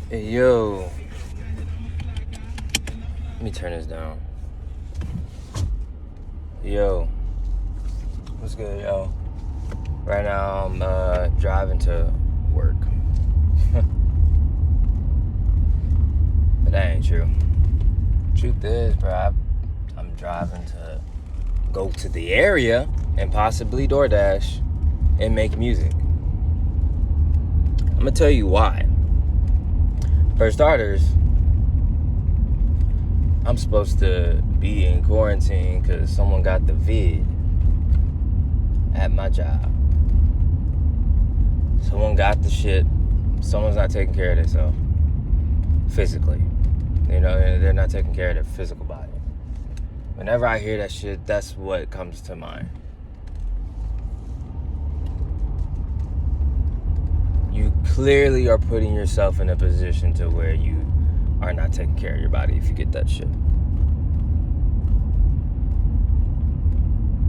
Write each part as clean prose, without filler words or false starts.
Hey, yo. Let me turn this down. Yo. What's good, yo? Right now, I'm driving to work. But that ain't true. Truth is, bro, I'm driving to go to the area and possibly DoorDash and make music. I'm gonna tell you why. For starters, I'm supposed to be in quarantine because someone got the vid at my job. Someone got the shit. Someone's not taking care of themselves physically. You know, they're not taking care of their physical body. Whenever I hear that shit, that's what comes to mind. You clearly are putting yourself in a position to where you are not taking care of your body if you get that shit.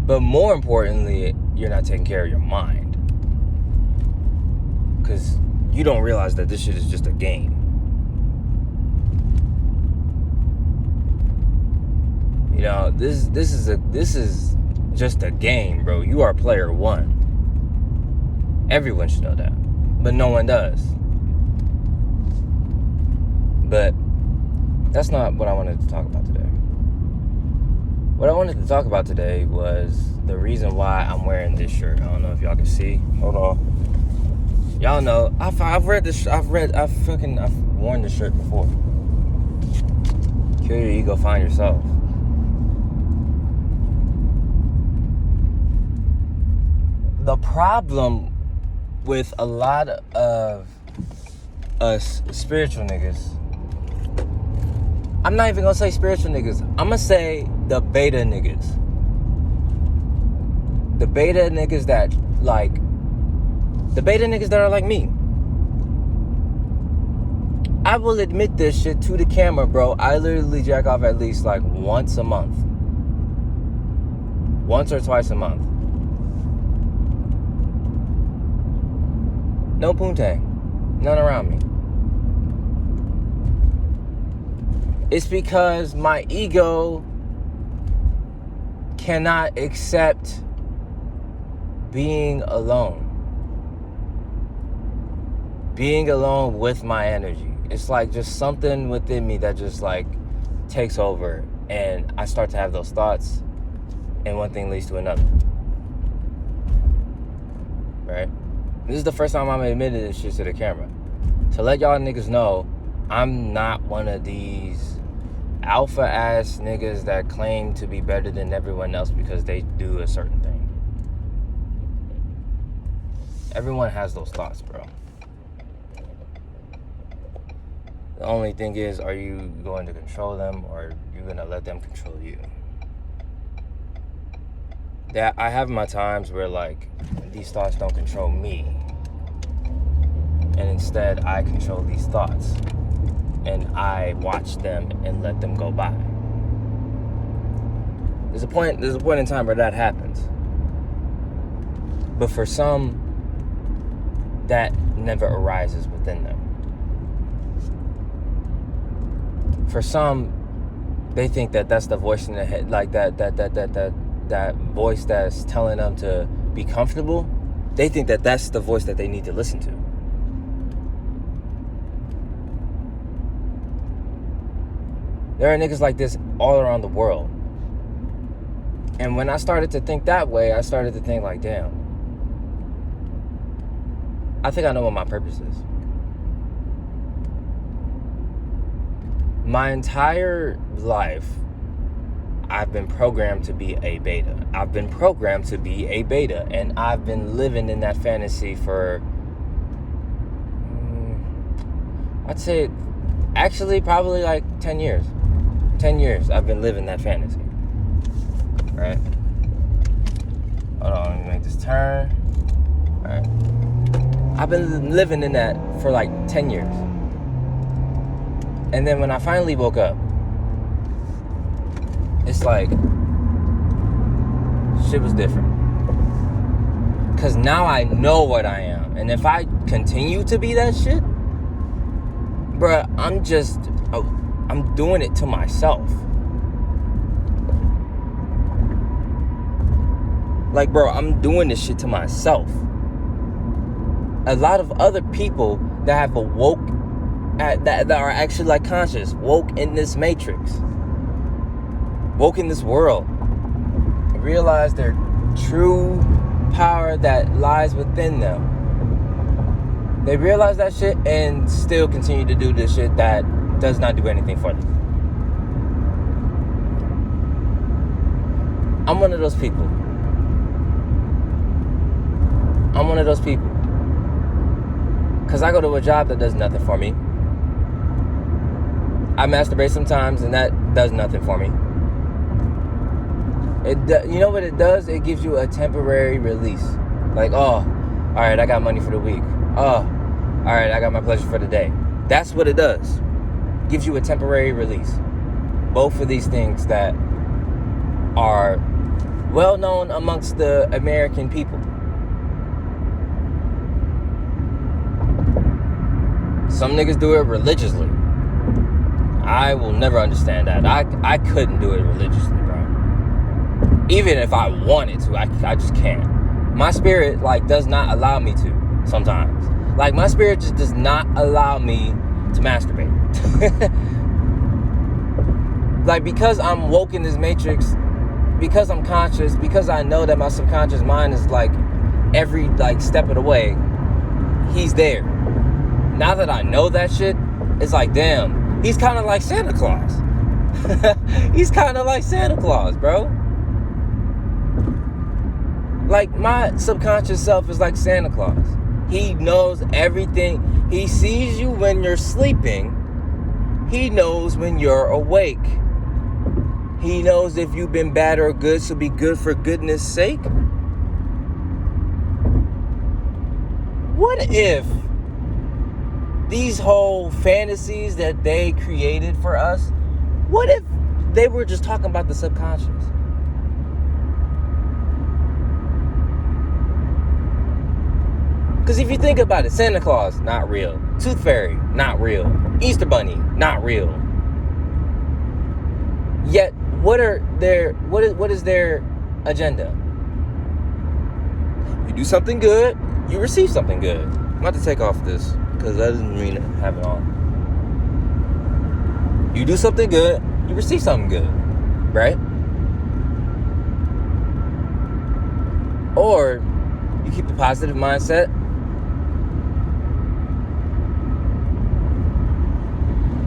But more importantly, you're not taking care of your mind. Because you don't realize that this shit is just a game. You know, this is just a game, bro. You are player one. Everyone should know that. But no one does. But that's not what I wanted to talk about today. What I wanted to talk about today was the reason why I'm wearing this shirt. I don't know if y'all can see. Hold on. Y'all know I've worn this shirt before. Kill your ego, find yourself. The problem with a lot of us spiritual niggas, I'm not even gonna say spiritual niggas, I'm gonna say the beta niggas. The beta niggas that are like me. I will admit this shit to the camera, bro. I literally jack off at least like once a month. Once or twice a month. No poontang. None around me. It's because my ego cannot accept being alone. Being alone with my energy. It's like just something within me that just like takes over, and I start to have those thoughts, and one thing leads to another. Right? This is the first time I'm admitting this shit to the camera. To let y'all niggas know, I'm not one of these alpha ass niggas that claim to be better than everyone else because they do a certain thing. Everyone has those thoughts, bro. The only thing is, are you going to control them, or are you going to let them control you? That I have my times where like these thoughts don't control me, and instead I control these thoughts, and I watch them and let them go by. There's a point in time where that happens, but for some, that never arises within them. For some, they think that that's the voice in their head, like that voice that's telling them to be comfortable. They think that that's the voice that they need to listen to. There are niggas like this all around the world. And when I started to think that way, I started to think like, damn, I think I know what my purpose is. My entire life, I've been programmed to be a beta. I've been programmed to be a beta, and I've been living in that fantasy for, I'd say, actually probably like 10 years. 10 years I've been living that fantasy. Right? Hold on, let me make this turn. Alright. I've been living in that for like 10 years. And then when I finally woke up, it's like, shit was different. Because now I know what I am. And if I continue to be that shit, bruh, I'm doing it to myself. Like, bro, I'm doing this shit to myself. A lot of other people that have awoke, that are actually like conscious, woke in this matrix, woke in this world, realize their true power that lies within them. They realize that shit and still continue to do this shit that does not do anything for them. I'm one of those people. I'm one of those people. Because I go to a job that does nothing for me. I masturbate sometimes and that does nothing for me. You know what it does? It gives you a temporary release. Like, oh, alright, I got money for the week. Oh, alright, I got my pleasure for the day. That's what it does. Gives you a temporary release. Both of these things that are well known amongst the American people. Some niggas do it religiously. I will never understand that. I couldn't do it religiously, bro. Even if I wanted to, I just can't. My spirit, like, does not allow me to sometimes. Like, my spirit just does not allow me to masturbate. Like, because I'm woke in this matrix, because I'm conscious, because I know that my subconscious mind is, like, every, like, step of the way, he's there. Now that I know that shit, it's like, damn, he's kind of like Santa Claus. He's kind of like Santa Claus, bro. Like, my subconscious self is like Santa Claus. He knows everything. He sees you when you're sleeping. He knows when you're awake. He knows if you've been bad or good, so be good for goodness sake. What if these whole fantasies that they created for us, what if they were just talking about the subconscious? Because if you think about it, Santa Claus, not real. Tooth Fairy, not real. Easter Bunny, not real. Yet, what is their agenda? You do something good, you receive something good. I'm about to take off this, because that doesn't mean to have it on. You do something good, you receive something good, right? Or you keep the positive mindset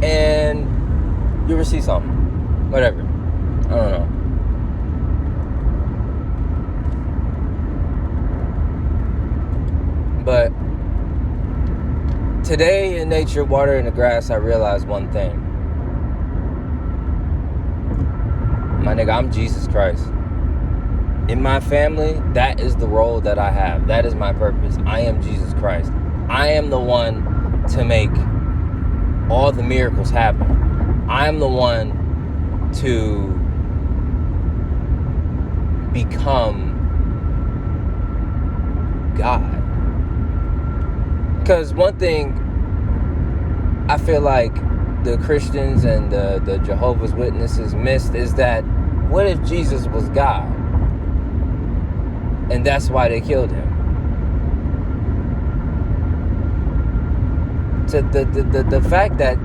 and you receive something. Whatever. I don't know. But today in nature, water, and the grass, I realized one thing. My nigga, I'm Jesus Christ. In my family, that is the role that I have. That is my purpose. I am Jesus Christ. I am the one to make all the miracles happen. I am the one to become God. Because one thing I feel like the Christians and the Jehovah's Witnesses missed is that, what if Jesus was God? And that's why they killed him. To the fact that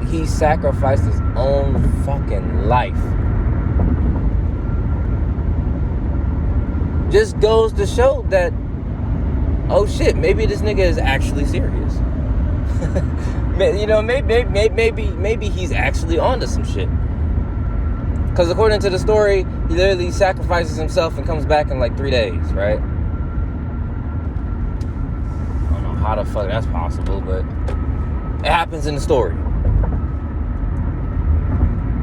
he sacrificed his own fucking life just goes to show that, oh shit, maybe this nigga is actually serious. You know, maybe he's actually onto some shit. Because according to the story, he literally sacrifices himself and comes back in like 3 days, right? I don't know how the fuck that's possible, but it happens in the story.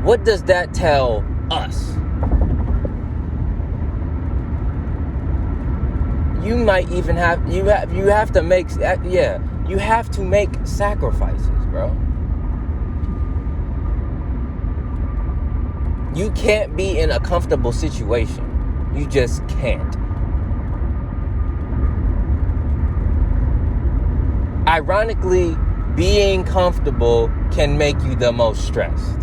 What does that tell us? You might even have you have to make sacrifices, bro. You can't be in a comfortable situation. You just can't. Ironically, being comfortable can make you the most stressed.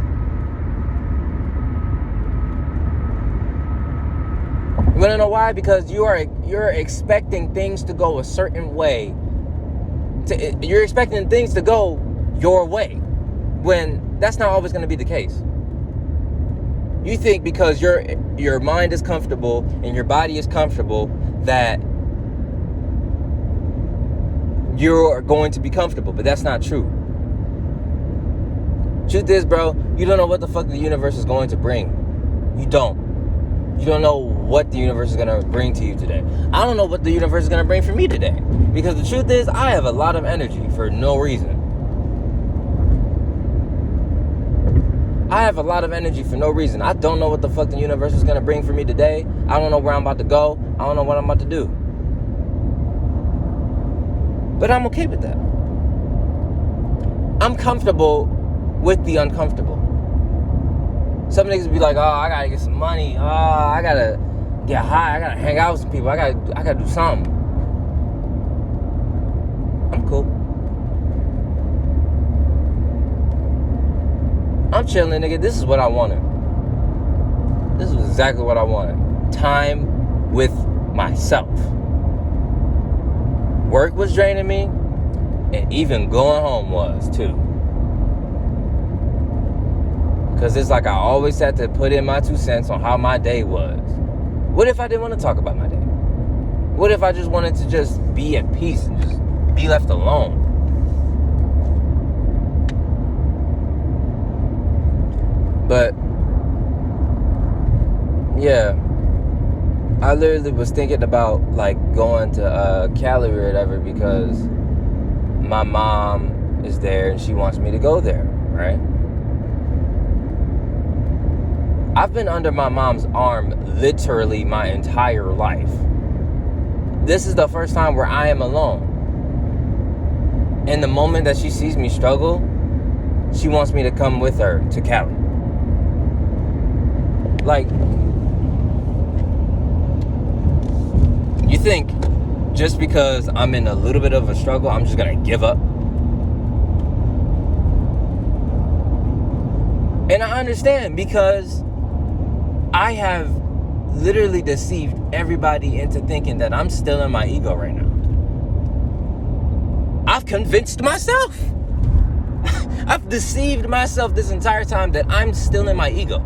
You want to know why? Because you're expecting things to go a certain way. You're expecting things to go your way, when that's not always going to be the case. You think because your mind is comfortable and your body is comfortable that you're going to be comfortable, but that's not true. Truth is, bro, you don't know what the fuck the universe is going to bring. You don't know what the universe is going to bring to you today. I don't know what the universe is going to bring for me today. Because the truth is, I have a lot of energy for no reason. I don't know what the fuck the universe is going to bring for me today. I don't know where I'm about to go. I don't know what I'm about to do. But I'm okay with that. I'm comfortable with the uncomfortable. Some niggas be like, oh, I gotta get some money. Oh, I gotta get high. I gotta hang out with some people. I gotta do something. I'm cool. I'm chilling, nigga. This is what I wanted. This is exactly what I wanted. Time with myself. Work was draining me, and even going home was too. Because it's like I always had to put in my 2 cents on how my day was. What if I didn't want to talk about my day? What if I just wanted to just be at peace and just be left alone? But, yeah. I literally was thinking about, like, going to Cali or whatever because my mom is there and she wants me to go there, right? I've been under my mom's arm literally my entire life. This is the first time where I am alone. And the moment that she sees me struggle, she wants me to come with her to Cali. Like, you think just because I'm in a little bit of a struggle, I'm just gonna give up? And I understand because I have literally deceived everybody into thinking that I'm still in my ego right now. I've convinced myself. I've deceived myself this entire time that I'm still in my ego.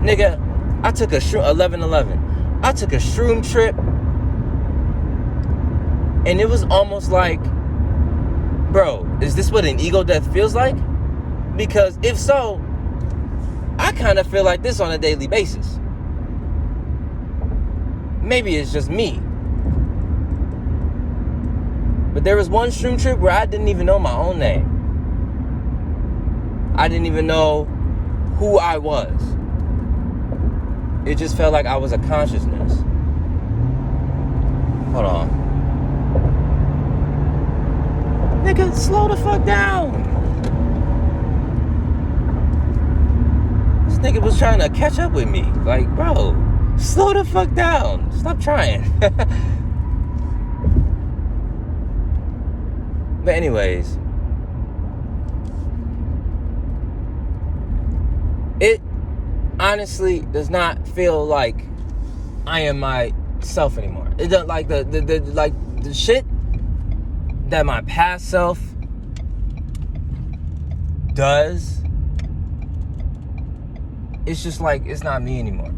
Nigga, I took a 11-11. I took a shroom trip, and it was almost like, bro, is this what an ego death feels like? Because if so, I kind of feel like this on a daily basis. Maybe it's just me. But there was one shroom trip where I didn't even know my own name. I didn't even know who I was. It just felt like I was a consciousness. Hold on. Nigga, slow the fuck down. This nigga was trying to catch up with me. Like, bro, slow the fuck down. Stop trying. But anyways, it honestly does not feel like I am myself anymore. It doesn't, like the shit that my past self does. It's just like, it's not me anymore.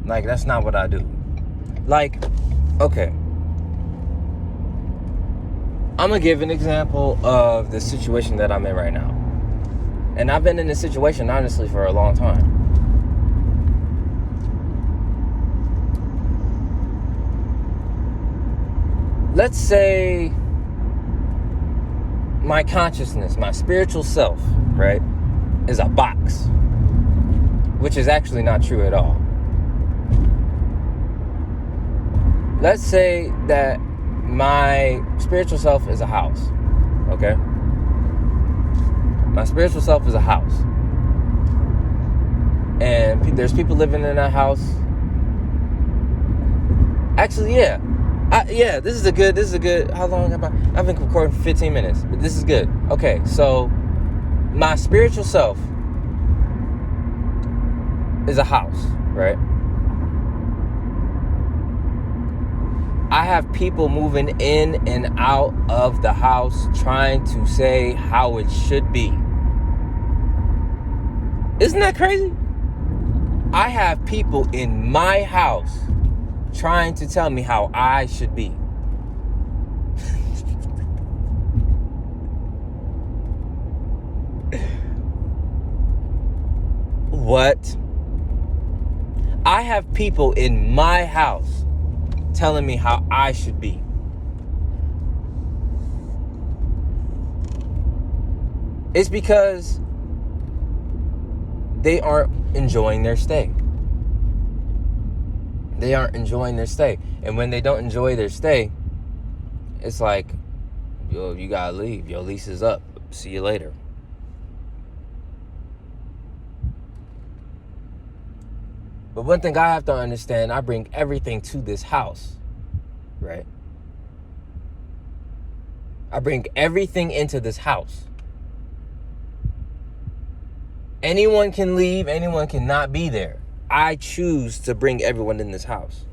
Like, that's not what I do. Like, okay, I'm gonna give an example of the situation that I'm in right now. And I've been in this situation, honestly, for a long time. Let's say my consciousness, my spiritual self, right, is a box. Which is actually not true at all. Let's say that my spiritual self is a house, okay? My spiritual self is a house. And there's people living in that house. Actually, yeah. This is a good, how long have I've been recording for 15 minutes, but this is good. Okay, so my spiritual self is a house, right? I have people moving in and out of the house trying to say how it should be. Isn't that crazy? I have people in my house trying to tell me how I should be. What? I have people in my house telling me how I should be. It's because they aren't enjoying their stay. They aren't enjoying their stay. And when they don't enjoy their stay, it's like, yo, you gotta leave. Your lease is up. See you later. But one thing I have to understand, I bring everything to this house, right? I bring everything into this house. Anyone can leave, anyone cannot be there. I choose to bring everyone in this house.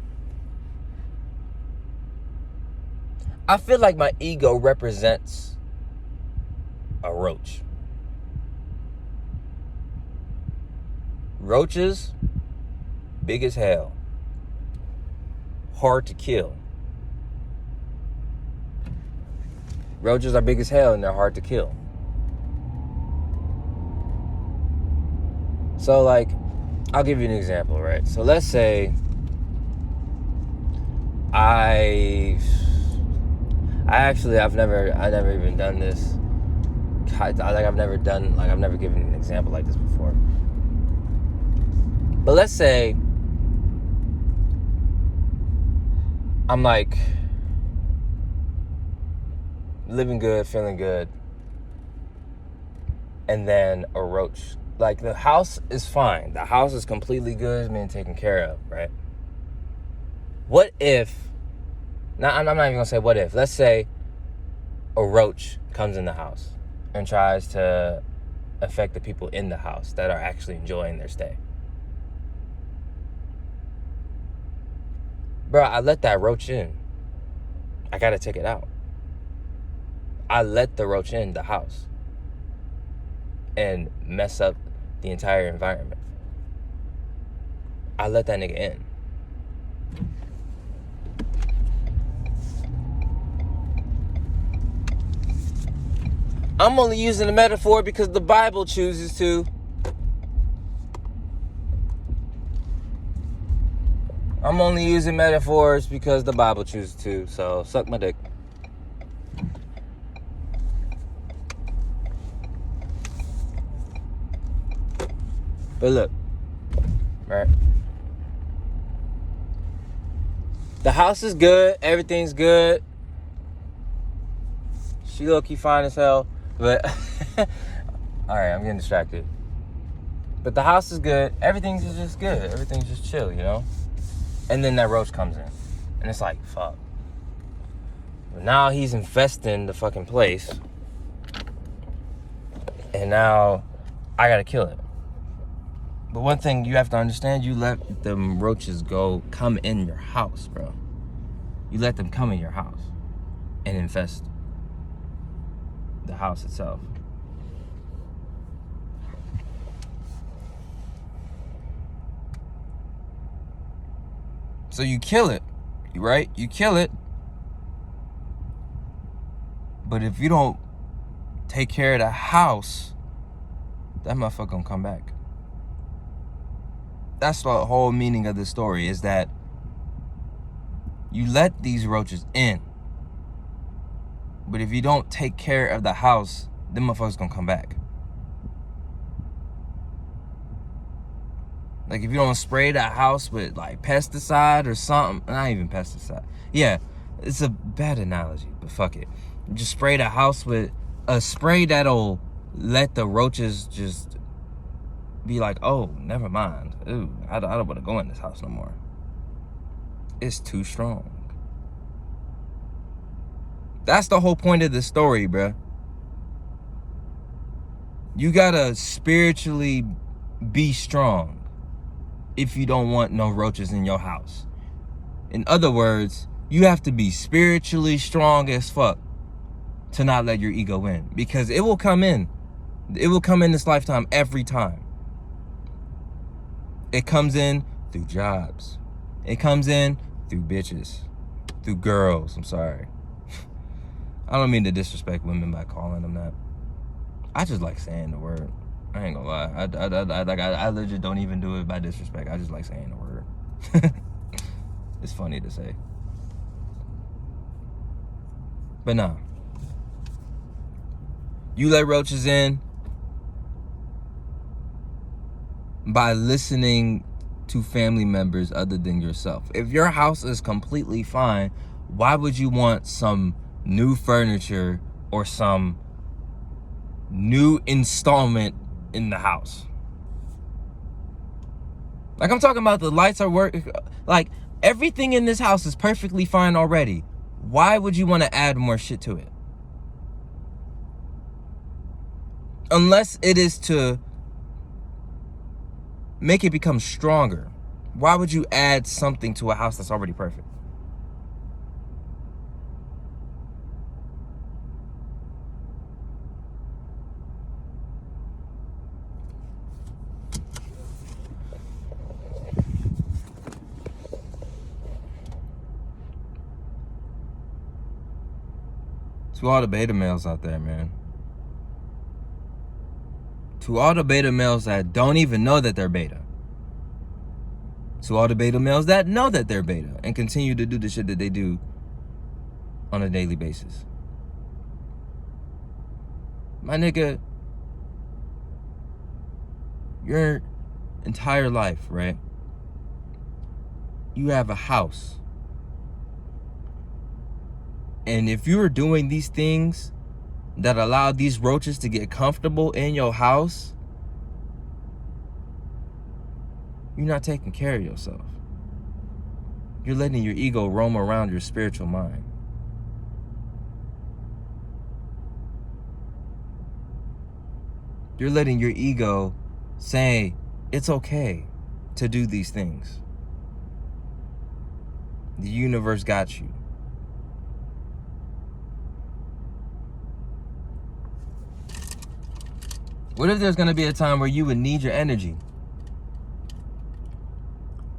I feel like my ego represents a roach. Roaches, big as hell. Hard to kill. Roaches are big as hell and they're hard to kill. So like, I'll give you an example, right? So let's say I've never even done this. I've never given an example like this before. But let's say I'm like living good, feeling good, and then a roach. Like, the house is fine. The house is completely good. It's being taken care of, right? What if... Now, I'm not even going to say what if. Let's say a roach comes in the house and tries to affect the people in the house that are actually enjoying their stay. Bro, I let that roach in. I got to take it out. I let the roach in the house and mess up the entire environment. I let that nigga in. I'm only using the metaphor because the Bible chooses to. I'm only using metaphors because the Bible chooses to. So, suck my dick. But look, right? The house is good. Everything's good. She low-key fine as hell. But, alright, I'm getting distracted. But the house is good. Everything's just good. Everything's just chill, you know? And then that roach comes in. And it's like, fuck. But now he's infesting the fucking place. And now I gotta kill it. But one thing you have to understand, you let them roaches come in your house, bro. You let them come in your house and infest the house itself. So you kill it, right? You kill it. But if you don't take care of the house, that motherfucker gonna come back. That's the whole meaning of the story, is that you let these roaches in. But if you don't take care of the house, them motherfuckers gonna come back. Like, if you don't spray that house with, like, pesticide or something. Not even pesticide. Yeah, it's a bad analogy, but fuck it. Just spray the house with a spray that'll let the roaches just be like, oh, never mind. Ooh, I don't want to go in this house no more. is too strong. That's the whole point of the story, bruh. You gotta spiritually be strong if you don't want no roaches in your house. In other words, you have to be spiritually strong as fuck to not let your ego in, because it will come in. It will come in this lifetime every time. It comes in through jobs. It comes in through bitches, through girls. I'm sorry. I don't mean to disrespect women by calling them that. I just like saying the word. I ain't gonna lie. I legit don't even do it by disrespect. I just like saying the word. It's funny to say. But nah. You let roaches in by listening to family members other than yourself. If your house is completely fine, why would you want some new furniture or some new installment in the house? Like, I'm talking about the lights are working. Like, everything in this house is perfectly fine already. Why would you want to add more shit to it? Unless it is to make it become stronger. Why would you add something to a house that's already perfect? To all the beta males out there, man. To all the beta males that don't even know that they're beta. To all the beta males that know that they're beta and continue to do the shit that they do on a daily basis. My nigga, your entire life, right? You have a house. And if you're doing these things that allow these roaches to get comfortable in your house, you're not taking care of yourself. You're letting your ego roam around your spiritual mind. You're letting your ego say it's okay to do these things. The universe got you. What if there's going to be a time where you would need your energy?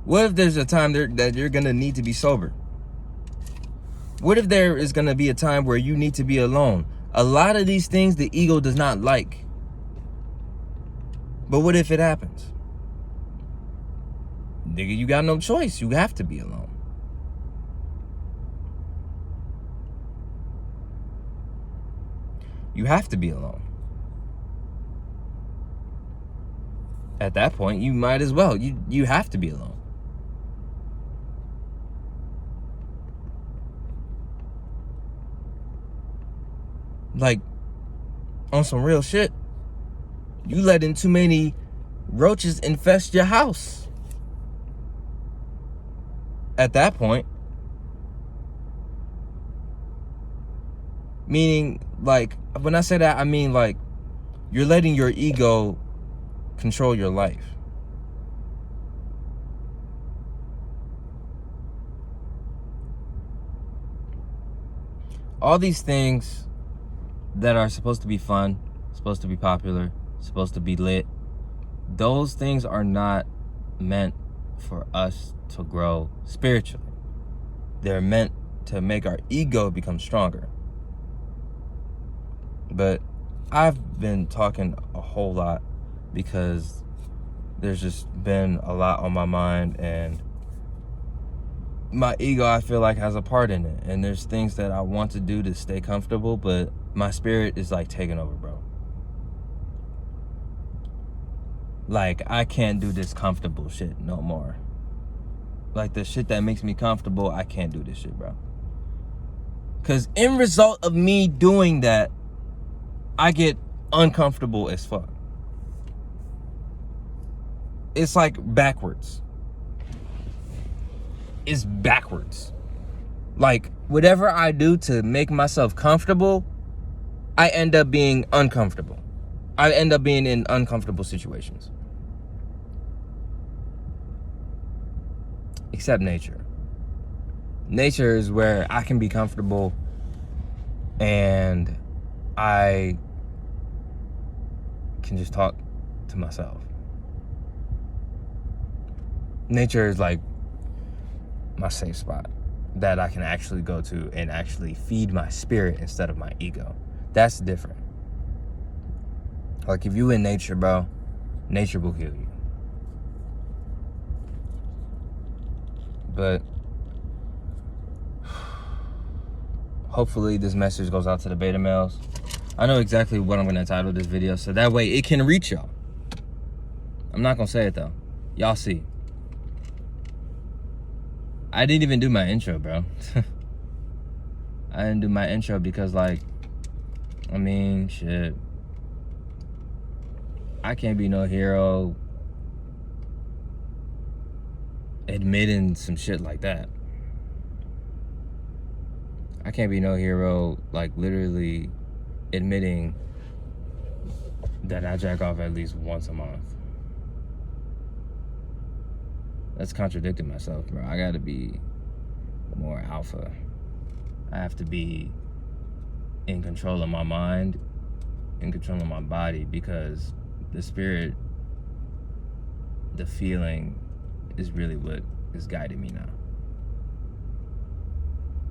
What if there's a time that you're going to need to be sober? What if there is going to be a time where you need to be alone? A lot of these things the ego does not like. But what if it happens? Nigga, you got no choice. You have to be alone. You have to be alone. At that point, you might as well. You have to be alone. Like, on some real shit, you letting too many roaches infest your house. At that point, meaning, like, when I say that, I mean, like, you're letting your ego control your life. All these things that are supposed to be fun, supposed to be popular, supposed to be lit, those things are not meant for us to grow spiritually. They're meant to make our ego become stronger. But I've been talking a whole lot because there's just been a lot on my mind, and my ego, I feel like, has a part in it. And there's things that I want to do to stay comfortable, but my spirit is like taking over, bro. Like, I can't do this comfortable shit no more. Like, the shit that makes me comfortable, I can't do this shit, bro. Because in result of me doing that, I get uncomfortable as fuck. It's like backwards. is backwards. Like, whatever I do to make myself comfortable, I end up being uncomfortable. I end up being in uncomfortable situations. Except nature. Nature is where I can be comfortable and I can just talk to myself. Nature is like my safe spot that I can actually go to and actually feed my spirit instead of my ego. That's different. Like, if you in nature, bro, nature will heal you. But hopefully this message goes out to the beta males. I know exactly what I'm going to title this video, so that way it can reach y'all. I'm not going to say it, though. Y'all see. I didn't even do my intro, bro. I didn't do my intro because, like, I mean, shit. I can't be no hero admitting some shit like that. I can't be no hero, like, literally admitting that I jack off at least once a month. That's contradicting myself, bro. I gotta be more alpha. I have to be in control of my mind, in control of my body, because the spirit, the feeling is really what is guiding me now.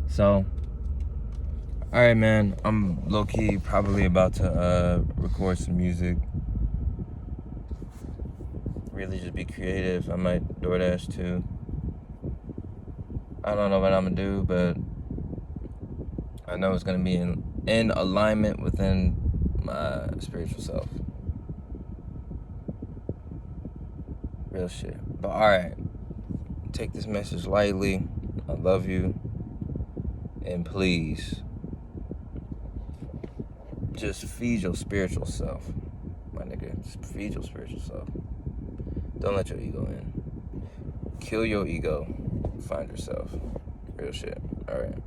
So, all right, man, I'm low-key probably about to record some music. Really just be creative. I might DoorDash too. I don't know what I'm gonna do, but I know it's gonna be in alignment within my spiritual self. Real shit. But alright, take this message lightly. I love you. And please, just feed your spiritual self, my nigga. Just feed your spiritual self. Don't let your ego in. Kill your ego. Find yourself. Real shit. Alright.